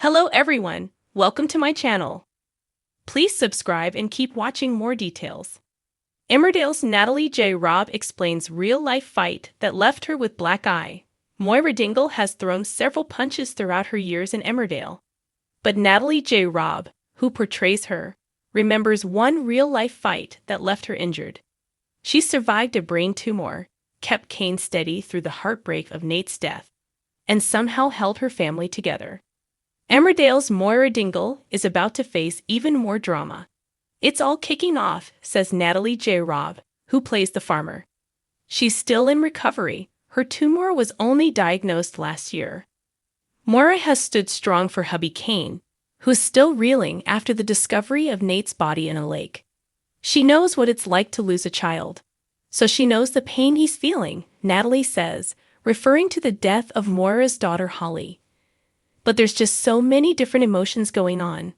Hello everyone, welcome to my channel. Please subscribe and keep watching more details. Emmerdale's Natalie J. Robb explains real-life fight that left her with black eye. Moira Dingle has thrown several punches throughout her years in Emmerdale. But Natalie J. Robb, who portrays her, remembers one real-life fight that left her injured. She survived a brain tumor, kept Kane steady through the heartbreak of Nate's death, and somehow held her family together. Emmerdale's Moira Dingle is about to face even more drama. It's all kicking off, says Natalie J. Robb, who plays the farmer. She's still in recovery. Her tumor was only diagnosed last year. Moira has stood strong for hubby Kane, who's still reeling after the discovery of Nate's body in a lake. She knows what it's like to lose a child. So she knows the pain he's feeling, Natalie says, referring to the death of Moira's daughter Holly. But there's just so many different emotions going on.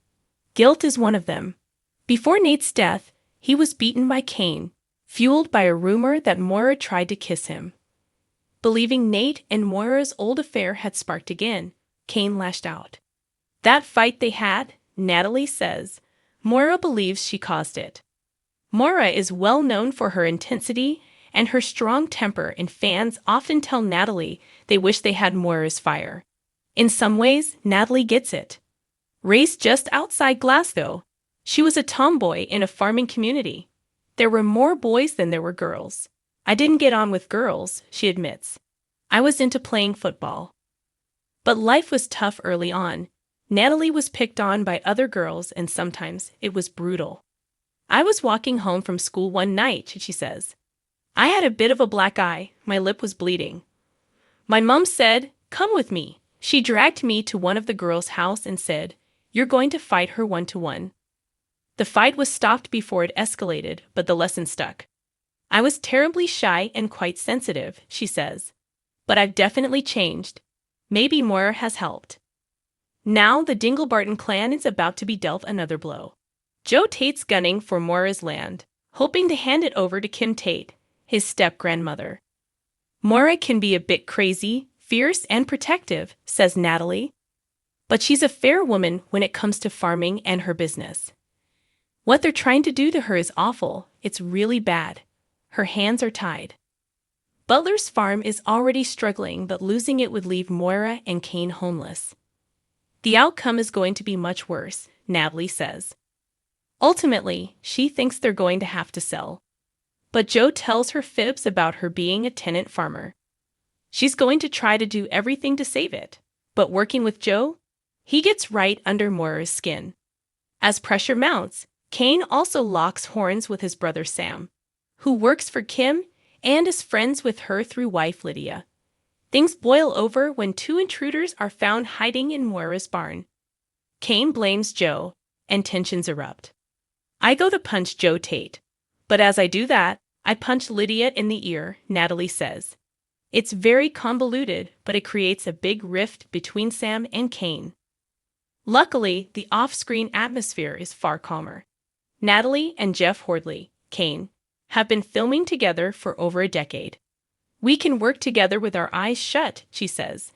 Guilt is one of them. Before Nate's death, he was beaten by Kane, fueled by a rumor that Moira tried to kiss him. Believing Nate and Moira's old affair had sparked again, Kane lashed out. That fight they had, Natalie says, Moira believes she caused it. Moira is well known for her intensity and her strong temper, and fans often tell Natalie they wish they had Moira's fire. In some ways, Natalie gets it. Raised just outside Glasgow, she was a tomboy in a farming community. There were more boys than there were girls. I didn't get on with girls, she admits. I was into playing football. But life was tough early on. Natalie was picked on by other girls, and sometimes it was brutal. I was walking home from school one night, she says. I had a bit of a black eye. My lip was bleeding. My mom said, "Come with me." She dragged me to one of the girls' house and said, "You're going to fight her 1-to-1. The fight was stopped before it escalated, but the lesson stuck. I was terribly shy and quite sensitive, she says. But I've definitely changed. Maybe Moira has helped. Now the Dinglebarton clan is about to be dealt another blow. Joe Tate's gunning for Moira's land, hoping to hand it over to Kim Tate, his step-grandmother. Moira can be a bit crazy, fierce and protective, says Natalie. But she's a fair woman when it comes to farming and her business. What they're trying to do to her is awful. It's really bad. Her hands are tied. Butler's farm is already struggling, but losing it would leave Moira and Kane homeless. The outcome is going to be much worse, Natalie says. Ultimately, she thinks they're going to have to sell. But Joe tells her fibs about her being a tenant farmer. She's going to try to do everything to save it. But working with Joe, he gets right under Moira's skin. As pressure mounts, Kane also locks horns with his brother Sam, who works for Kim and is friends with her through wife Lydia. Things boil over when two intruders are found hiding in Moira's barn. Kane blames Joe, and tensions erupt. I go to punch Joe Tate. But as I do that, I punch Lydia in the ear, Natalie says. It's very convoluted, but it creates a big rift between Sam and Kane. Luckily, the off-screen atmosphere is far calmer. Natalie and Jeff Hordley, Kane, have been filming together for over a decade. We can work together with our eyes shut, she says.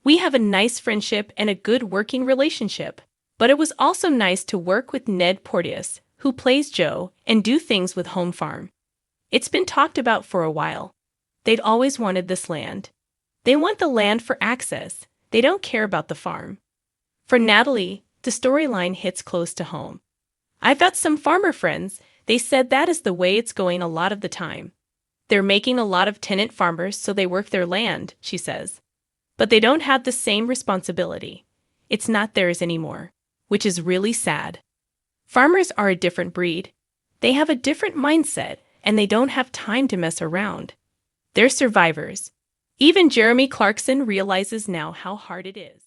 We have a nice friendship and a good working relationship, but it was also nice to work with Ned Porteous, who plays Joe, and do things with Home Farm. It's been talked about for a while. They'd always wanted this land. They want the land for access. They don't care about the farm. For Natalie, the storyline hits close to home. I've got some farmer friends. They said that is the way it's going a lot of the time. They're making a lot of tenant farmers, so they work their land, she says. But they don't have the same responsibility. It's not theirs anymore, which is really sad. Farmers are a different breed. They have a different mindset, and they don't have time to mess around. They're survivors. Even Jeremy Clarkson realizes now how hard it is.